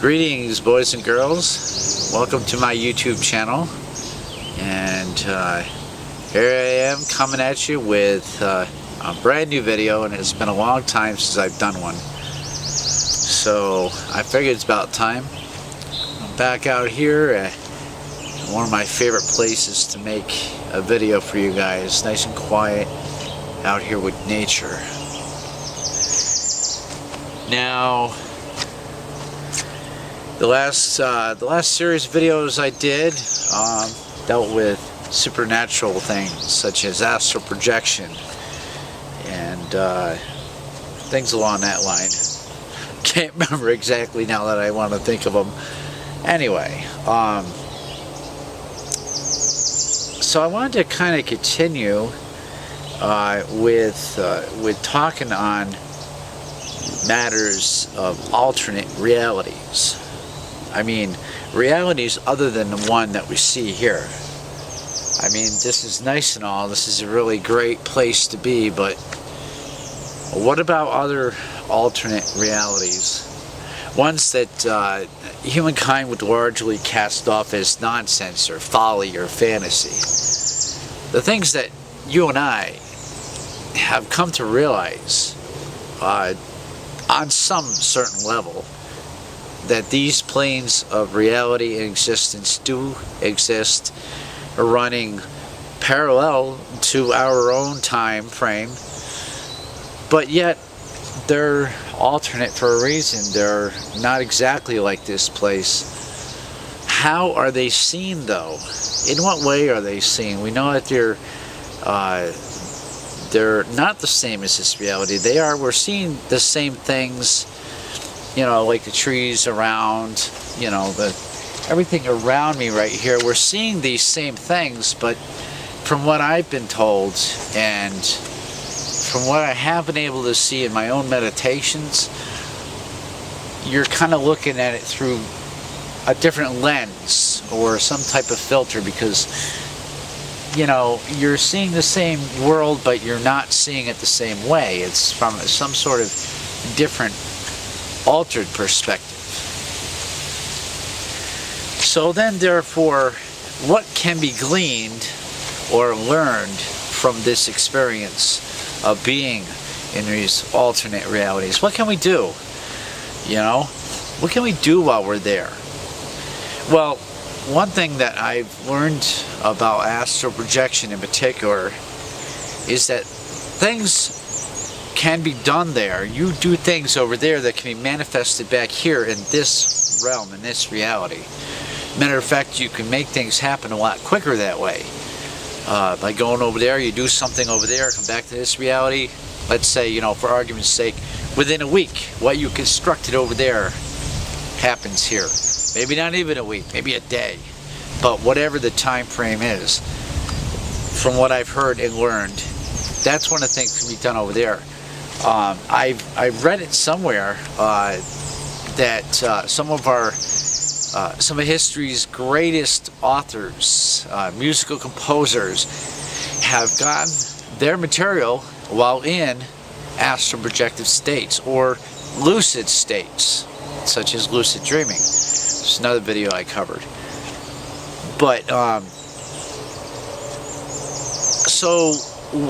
Greetings, boys and girls. Welcome to my YouTube channel. And here I am coming at you with a brand new video, and it's been a long time since I've done one. So I figured it's about time. I'm back out here at one of my favorite places to make a video for you guys. Nice and quiet out here with nature. Now, the last series of videos I did dealt with supernatural things such as astral projection and things along that line. Can't remember exactly now that I want to think of them. Anyway, so I wanted to kind of continue with talking on matters of alternate realities. I mean, realities other than the one that we see here. I mean, this is nice and all, this is a really great place to be, but what about other alternate realities? Ones that humankind would largely cast off as nonsense or folly or fantasy. The things that you and I have come to realize on some certain level, that these planes of reality and existence do exist, running parallel to our own time frame, but yet they're alternate for a reason. They're not exactly like this place. How are they seen, though? In what way are they seen? We know that they're not the same as this reality. We're seeing the same things, you know, like the trees around, you know, everything around me right here. We're seeing these same things, but from what I've been told and from what I have been able to see in my own meditations, you're kind of looking at it through a different lens or some type of filter, because, you know, you're seeing the same world, but you're not seeing it the same way. It's from some sort of different, altered perspective. So then, therefore, what can be gleaned or learned from this experience of being in these alternate realities? What can we do? You know, what can we do while we're there? Well, one thing that I've learned about astral projection in particular is that things can be done there. You do things over there that can be manifested back here in this realm, in this reality. Matter of fact, you can make things happen a lot quicker that way. By going over there, you do something over there, come back to this reality. Let's say, you know, for argument's sake, within a week, what you constructed over there happens here. Maybe not even a week, maybe a day. But whatever the time frame is, from what I've heard and learned, that's one of the things that can be done over there. I've read it somewhere that some of history's greatest authors, musical composers, have gotten their material while in astral projective states or lucid states, such as lucid dreaming. It's another video I covered. But so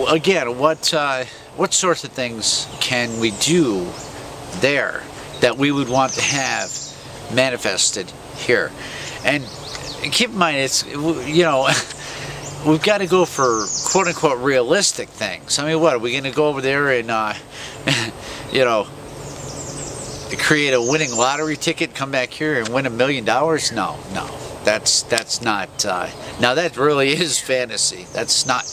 again, what sorts of things can we do there that we would want to have manifested here? And keep in mind, it's, you know, we've got to go for quote-unquote realistic things. I mean, what, are we going to go over there and you know, create a winning lottery ticket, come back here and win $1 million? No, that's not. Now that really is fantasy. That's not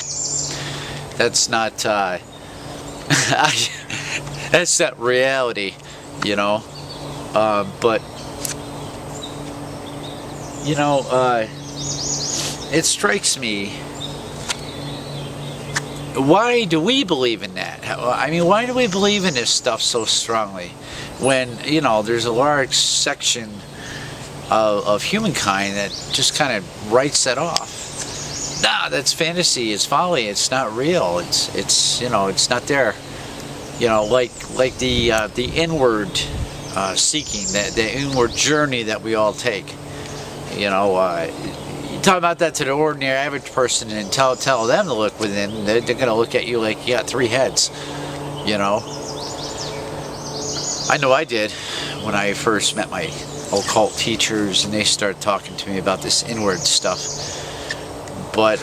that's not reality, you know. But you know, it strikes me, why do we believe in that? I mean, why do we believe in this stuff so strongly when, you know, there's a large section of humankind that just kind of writes that off? Nah, that's fantasy, it's folly, it's not real, it's you know, it's not there. You know, like the inward seeking, the inward journey that we all take. You know, you talk about that to the ordinary average person and tell them to look within, they're going to look at you like you got 3 heads. You know, I know I did when I first met my occult teachers and they started talking to me about this inward stuff. But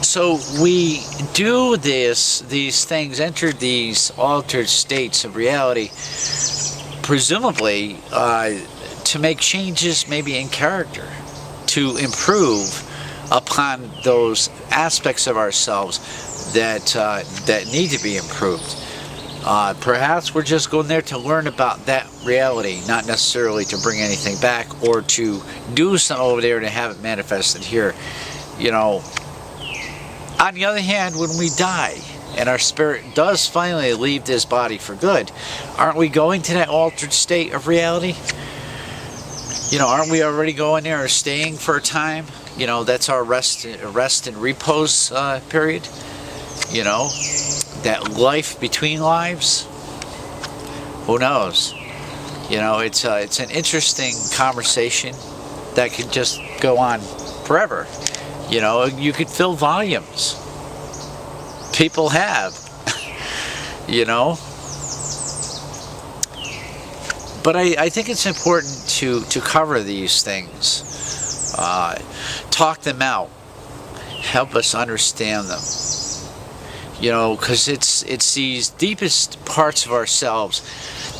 so we do these things, enter these altered states of reality, presumably to make changes maybe in character, to improve upon those aspects of ourselves that need to be improved. Perhaps we're just going there to learn about that reality, not necessarily to bring anything back or to do something over there to have it manifested here. You know, on the other hand, when we die and our spirit does finally leave this body for good, aren't we going to that altered state of reality? You know, aren't we already going there or staying for a time? You know, that's our rest and repose period. You know, that life between lives. Who knows? You know, it's an interesting conversation that could just go on forever. You know, you could fill volumes. People have. You know. But I think it's important to cover these things. Talk them out. Help us understand them. You know, because it's these deepest parts of ourselves.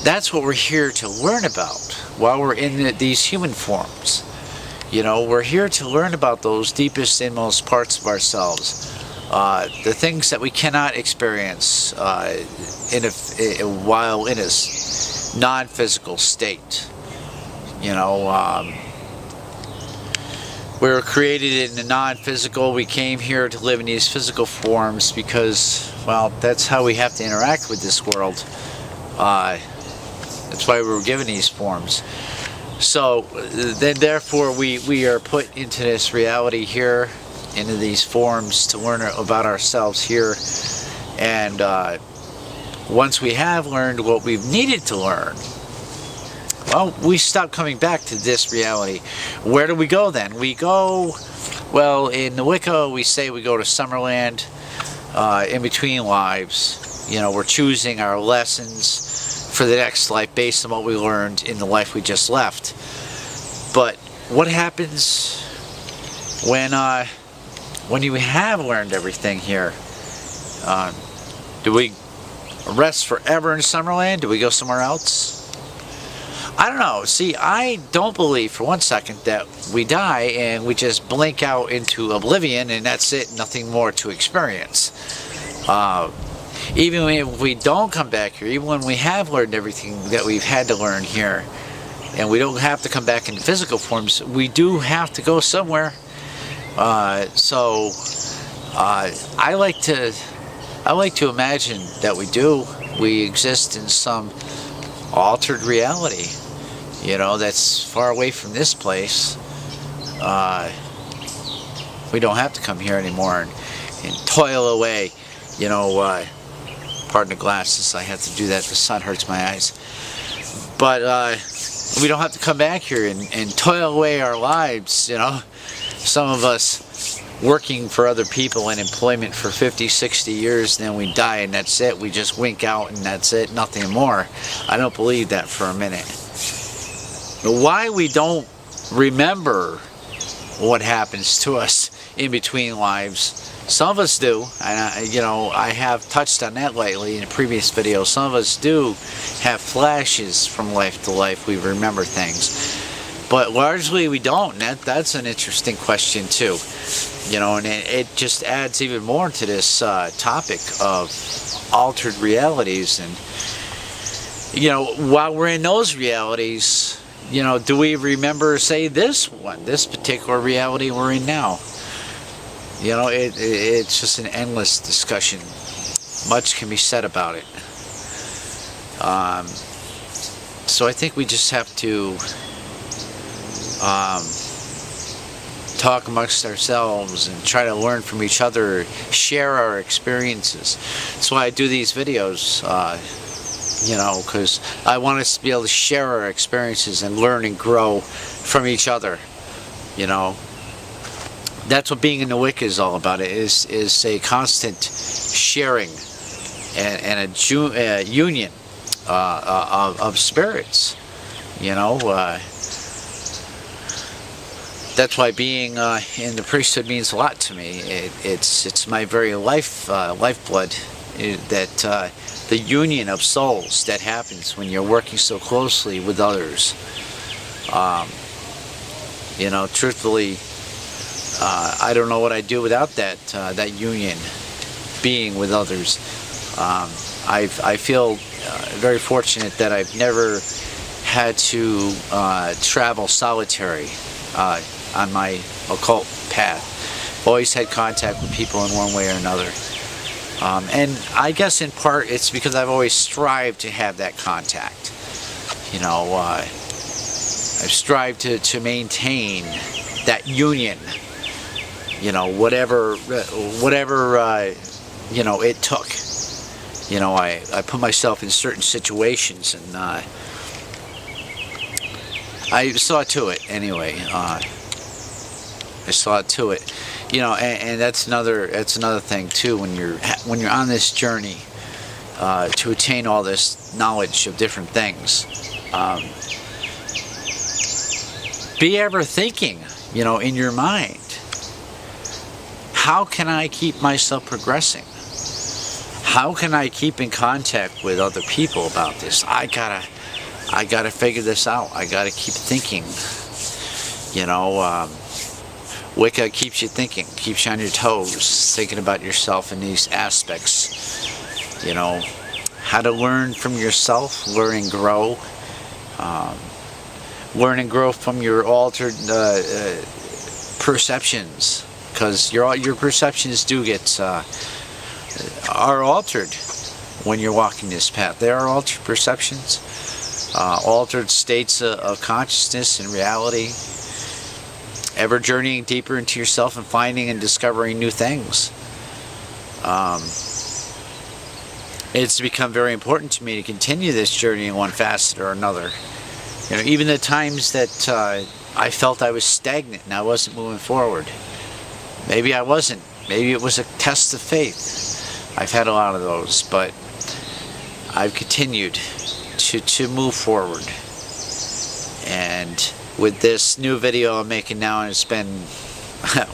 That's what we're here to learn about while we're in these human forms. You know, we're here to learn about those deepest, inmost parts of ourselves. The things that we cannot experience while in a non-physical state. You know, we were created in the non-physical. We came here to live in these physical forms because, well, that's how we have to interact with this world. That's why we were given these forms. So then, therefore, we are put into this reality here, into these forms to learn about ourselves here. And once we have learned what we've needed to learn, well, we stop coming back to this reality. Where do we go then? We go, well, in the Wicca, we say we go to Summerland, in between lives. You know, we're choosing our lessons for the next life based on what we learned in the life we just left. But what happens when you have learned everything here? Do we rest forever in Summerland? Do we go somewhere else? I don't know. See, I don't believe for one second that we die and we just blink out into oblivion and that's it, nothing more to experience. Even if we don't come back here, even when we have learned everything that we've had to learn here, and we don't have to come back in physical forms, we do have to go somewhere. So I like to imagine that we do. We exist in some altered reality, you know, that's far away from this place. We don't have to come here anymore and toil away, you know. Pardon the glasses, I have to do that, the sun hurts my eyes. But we don't have to come back here and toil away our lives, you know. Some of us working for other people in employment for 50, 60 years, then we die and that's it. We just wink out and that's it, nothing more. I don't believe that for a minute. But why we don't remember what happens to us in between lives, some of us do, and you know, I have touched on that lately in a previous video. Some of us do have flashes from life to life. We remember things. But largely we don't, and that's an interesting question too. You know, and it just adds even more to this topic of altered realities. And, you know, while we're in those realities, you know, do we remember, say, this particular reality we're in now? You know, it's just an endless discussion. Much can be said about it. So I think we just have to talk amongst ourselves and try to learn from each other, share our experiences. That's why I do these videos, you know, because I want us to be able to share our experiences and learn and grow from each other, you know. That's what being in the Wicca is all about. It is a constant sharing and a union of spirits, you know. That's why being in the priesthood means a lot to me. It's my very lifeblood. That the union of souls that happens when you're working so closely with others. You know, truthfully, I don't know what I'd do without that union, being with others. I feel very fortunate that I've never had to travel solitary on my occult path. Always had contact with people in one way or another. And I guess in part it's because I've always strived to have that contact. You know, I've strived to maintain that union. You know, whatever you know it took. You know, I put myself in certain situations, and I saw to it anyway. I saw to it, you know, and that's another thing too. When you're on this journey to attain all this knowledge of different things, be ever thinking, you know, in your mind, how can I keep myself progressing? How can I keep in contact with other people about this? I gotta figure this out. I gotta keep thinking. You know, Wicca keeps you thinking, keeps you on your toes, thinking about yourself in these aspects. You know, how to learn from yourself, learn and grow. Learn and grow from your altered perceptions, because your perceptions do get are altered when you're walking this path. They are altered perceptions, altered states of consciousness and reality, ever journeying deeper into yourself and finding and discovering new things. It's become very important to me to continue this journey in one facet or another. You know, even the times that I felt I was stagnant and I wasn't moving forward. Maybe I wasn't. Maybe it was a test of faith. I've had a lot of those, but I've continued to move forward. And with this new video I'm making now, and it's been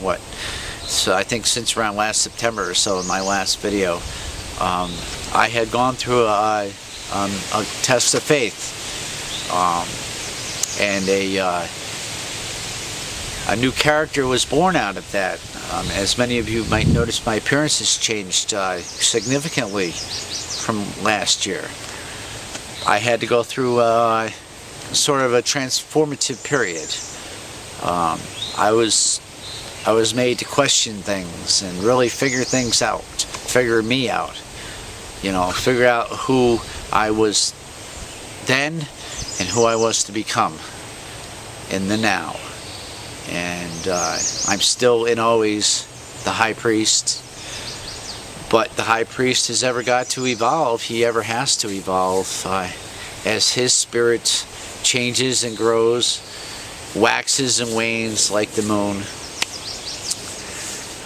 what? So I think since around last September or so, my last video, I had gone through a test of faith, and a new character was born out of that. As many of you might notice, my appearance has changed significantly from last year. I had to go through sort of a transformative period. I was made to question things and really figure things out, figure me out. You know, figure out who I was then and who I was to become in the now. And I'm still and always the high priest, but the high priest has ever got to evolve. He ever has to evolve as his spirit changes and grows, waxes and wanes like the moon.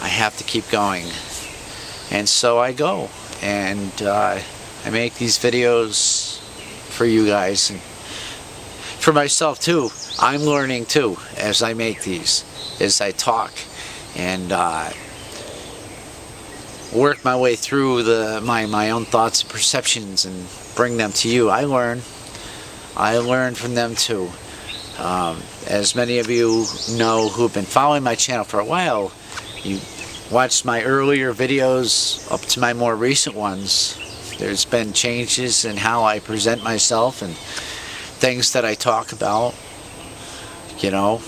I have to keep going, and so I go, and I make these videos for you guys and for myself too. I'm learning too as I make these, as I talk and work my way through my own thoughts and perceptions and bring them to you. I learn from them too. As many of you know who have been following my channel for a while, you watched my earlier videos up to my more recent ones. There's been changes in how I present myself and things that I talk about. You know,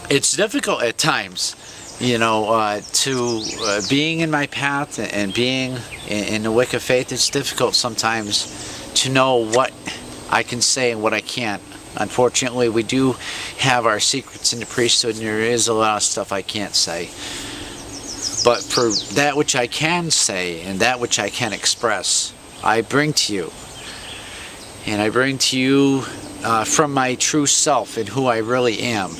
it's difficult at times, you know, to being in my path and being in the Wicca faith. It's difficult sometimes to know what I can say and what I can't Unfortunately, we do have our secrets in the priesthood, and there is a lot of stuff I can't say. But for that which I can say and that which I can express, I bring to you. And I bring to you from my true self and who I really am.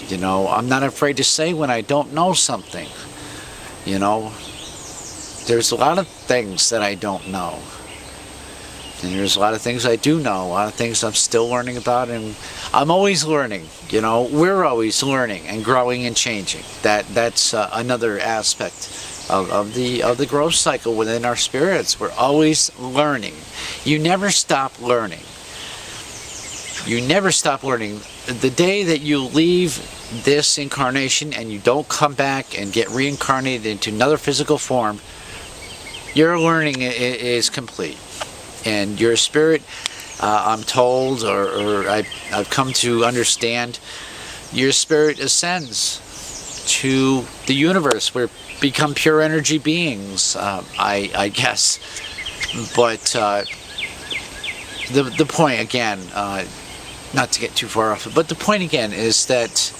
You know, I'm not afraid to say when I don't know something. You know, there's a lot of things that I don't know. And there's a lot of things I do know, a lot of things I'm still learning about, and I'm always learning. You know, we're always learning and growing and changing. That's another aspect of the growth cycle within our spirits. We're always learning. You never stop learning. You never stop learning. The day that you leave this incarnation and you don't come back and get reincarnated into another physical form, your learning is complete. And your spirit, I'm told, or I've come to understand, your spirit ascends to the universe where become pure energy beings, I guess. But the point again, not to get too far off, but the point again is that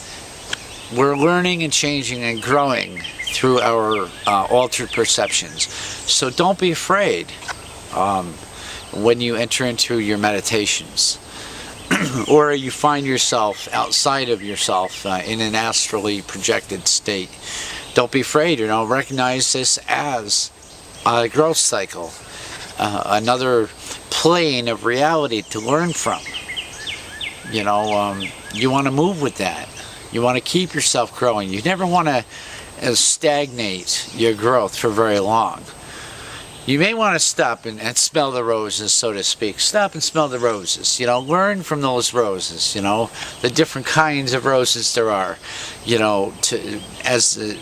we're learning and changing and growing through our altered perceptions. So don't be afraid when you enter into your meditations or you find yourself outside of yourself in an astrally projected state. Don't be afraid, you know, recognize this as a growth cycle, another plane of reality to learn from. You know, you want to move with that. You want to keep yourself growing. You never want to stagnate your growth for very long. You may want to stop and smell the roses, so to speak. Stop and smell the roses. You know, learn from those roses. You know, the different kinds of roses there are. You know,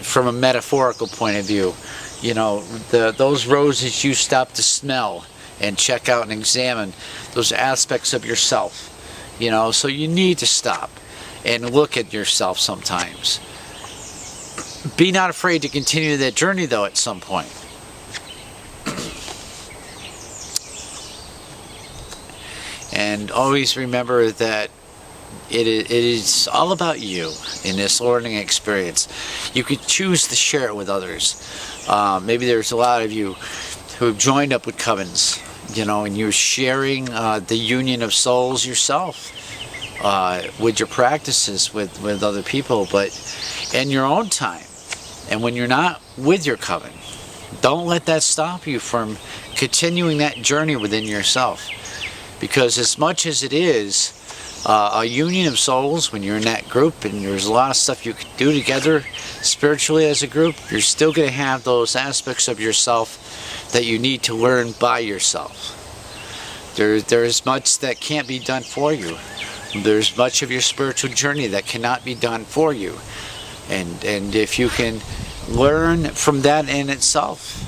from a metaphorical point of view. You know, those roses you stop to smell and check out and examine those aspects of yourself. You know, so you need to stop and look at yourself sometimes. Be not afraid to continue that journey, though, at some point. And always remember that it is all about you in this learning experience. You could choose to share it with others. Maybe there's a lot of you who have joined up with covens, you know, and you're sharing the union of souls yourself with your practices with other people, but in your own time. And when you're not with your coven, don't let that stop you from continuing that journey within yourself. Because as much as it is a union of souls when you're in that group, and there's a lot of stuff you can do together spiritually as a group, you're still going to have those aspects of yourself that you need to learn by yourself. There's much that can't be done for you. There's much of your spiritual journey that cannot be done for you. And if you can learn from that in itself,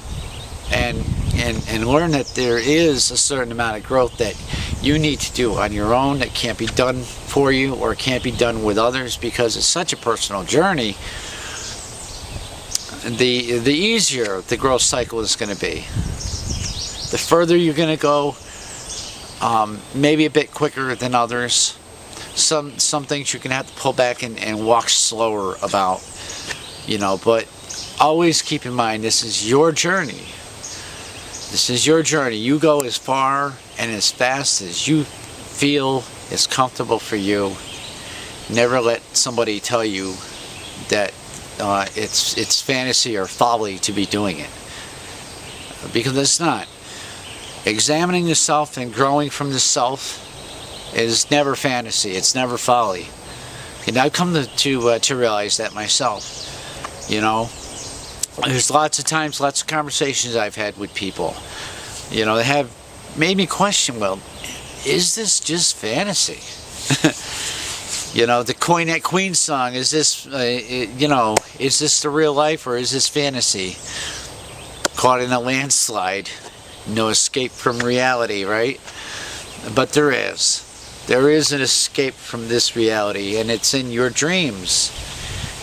and learn that there is a certain amount of growth that you need to do on your own that can't be done for you or can't be done with others because it's such a personal journey, the easier the growth cycle is going to be. The further you're going to go, maybe a bit quicker than others. Some things you're going to have to pull back and walk slower about, you know, but always keep in mind this is your journey. This is your journey. You go as far and as fast as you feel is comfortable for you. Never let somebody tell you that it's fantasy or folly to be doing it, because it's not. Examining the self and growing from the self is never fantasy. It's never folly. And I've come to realize that myself. You know, there's lots of times, lots of conversations I've had with people, you know, that have made me question, well, is this just fantasy? You know, the That Queen song, is this, you know, is this the real life or is this fantasy? Caught in a landslide, no escape from reality, right? But there is. There is an escape from this reality, and it's in your dreams.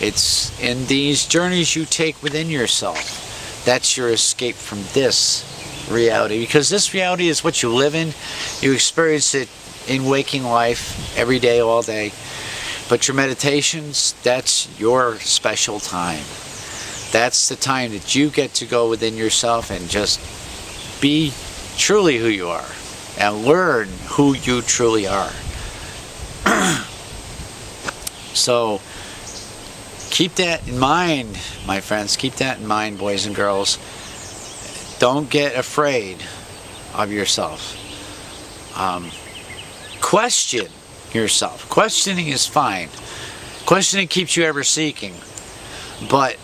It's in these journeys you take within yourself. That's your escape from this reality. Because this reality is what you live in. You experience it in waking life every day, all day. But your meditations, that's your special time. That's the time that you get to go within yourself and just be truly who you are and learn who you truly are. So keep that in mind, my friends. Keep that in mind, boys and girls. Don't get afraid of yourself. Question yourself. Questioning is fine. Questioning keeps you ever seeking. But,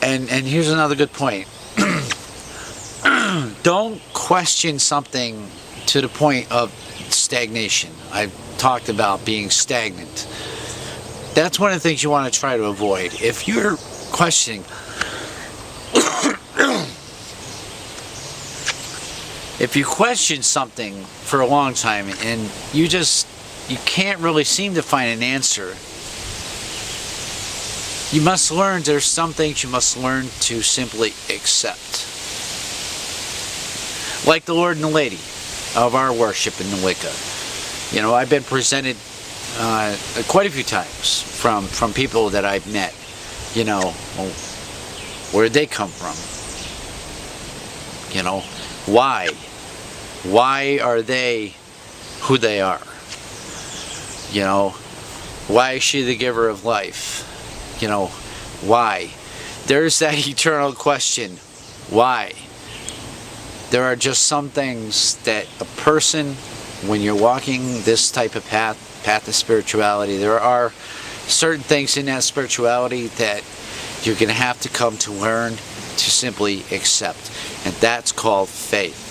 and here's another good point. Don't question something to the point of stagnation. I've talked about being stagnant. That's one of the things you want to try to avoid. If you're questioning, if you question something for a long time and you can't really seem to find an answer, you must learn, there's some things you must learn to simply accept. Like the Lord and the Lady of our worship in the Wicca. You know, I've been presented quite a few times from people that I've met. You know, well, where did they come from? You know, why? Why are they who they are? You know, why is she the giver of life? You know, why? There's that eternal question. Why? There are just some things that a person, when you're walking this type of path of spirituality, there are certain things in that spirituality that you're going to have to come to learn to simply accept. And that's called faith.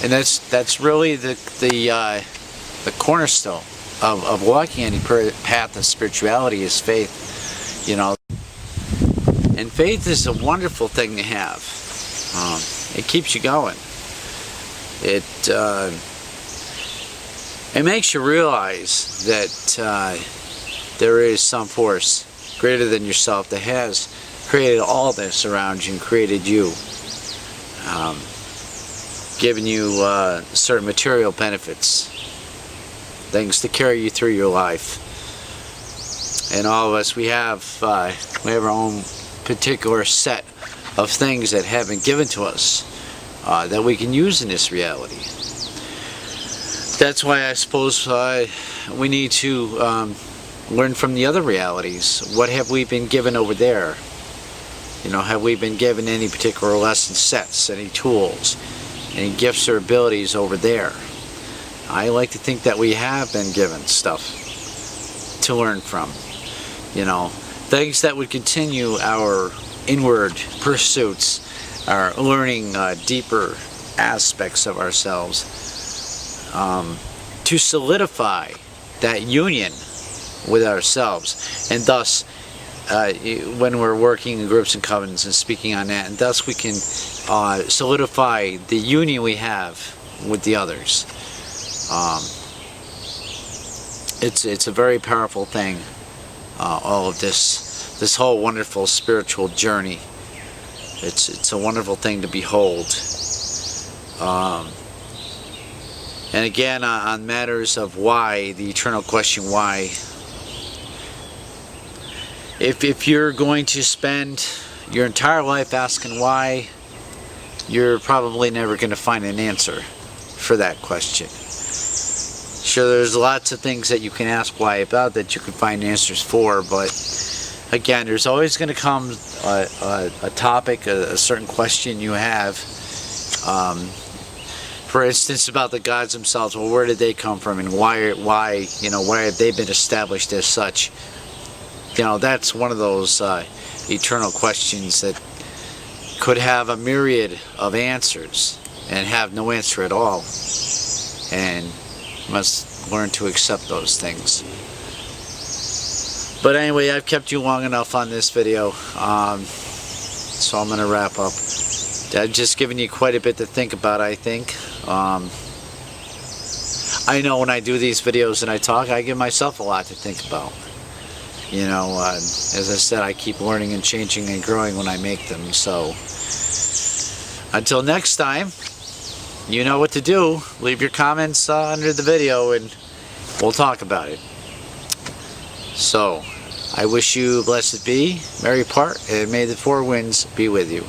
And that's really the cornerstone of walking any path of spirituality is faith. You know, and faith is a wonderful thing to have. It keeps you going. It makes you realize that there is some force greater than yourself that has created all this around you and created you, giving you certain material benefits, things to carry you through your life. And all of us, we have our own particular set of things that have been given to us that we can use in this reality. That's why I suppose we need to learn from the other realities. What have we been given over there? You know, have we been given any particular lesson sets, any tools, any gifts or abilities over there? I like to think that we have been given stuff to learn from. You know, things that would continue our inward pursuits, our learning deeper aspects of ourselves, to solidify that union with ourselves, and thus when we're working in groups and covenants and speaking on that, and thus we can solidify the union we have with the others. It's a very powerful thing, all of this whole wonderful spiritual journey. It's a wonderful thing to behold. And again, on matters of why, the eternal question why, if you're going to spend your entire life asking why, you're probably never going to find an answer for that question. Sure, there's lots of things that you can ask why about that you can find answers for, but again, there's always going to come a topic, a certain question you have. For instance, about the gods themselves. Well, where did they come from, and why have they been established as such? You know, that's one of those eternal questions that could have a myriad of answers and have no answer at all. And must learn to accept those things. But anyway, I've kept you long enough on this video, so I'm going to wrap up. I've just given you quite a bit to think about, I think. I know when I do these videos and I talk, I give myself a lot to think about. You know, as I said, I keep learning and changing and growing when I make them. So, until next time, you know what to do. Leave your comments under the video and we'll talk about it. So, I wish you blessed be, merry part, and may the four winds be with you.